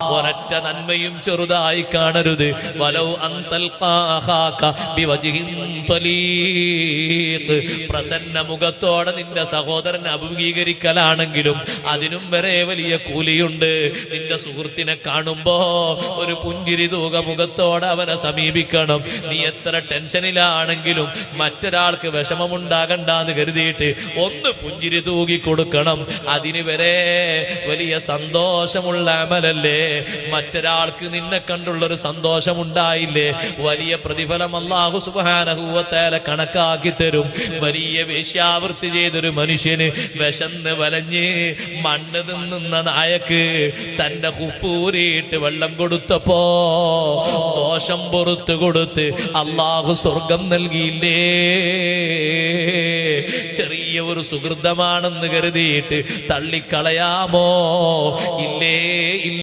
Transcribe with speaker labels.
Speaker 1: ഒരൊറ്റ നന്മയും ചെറുതായി കാണരുത്. വലൗ പ്രസന്ന മുഖത്തോടെ നിന്റെ സഹോദരനെ അഭിമുഖീകരിക്കലാണെങ്കിലും അതിനും വരെ വലിയ കൂലിയുണ്ട്. നിന്റെ സുഹൃത്തിനെ കാണുമ്പോ ഒരു പുഞ്ചിരി തൂക മുഖത്തോടെ അവനെ സമീപിക്കണം. നീ എത്ര ടെൻഷനിലാണെങ്കിലും മറ്റൊരാൾക്ക് വിഷമമുണ്ടാകണ്ടെന്ന് കരുതിയിട്ട് ഒന്ന് പുഞ്ചിരി തൂകി കൊടുക്കണം. അതിന് വരെ വലിയ സന്തോഷമുള്ള അമലല്ലേ. മറ്റൊരാൾക്ക് നിന്നെ കണ്ടുള്ളൊരു സന്തോഷമുണ്ടായില്ലേ, വലിയ പ്രതിഫലം അല്ലാഹു സുബ്ഹാനഹു വ തആല കണക്കാക്കി തരും. വലിയ വേശ്യാവൃത്തി ചെയ്തൊരു മനുഷ്യന് വിശന്ന് വലഞ്ഞ് മണ്ണ് തിന്നുന്ന നായക്ക് തന്റെ ഹുഫൂരിയിട്ട് വെള്ളം കൊടുത്തപ്പോ ദോഷം പുറത്തു കൊടുത്ത് അല്ലാഹു സ്വർഗം നൽകിയില്ലേ. ചെറിയ ഒരു സുഹൃതമാണെന്ന് കരുതിയിട്ട് തള്ളിക്കളയാമോ? ഇല്ലേ ഇല്ല.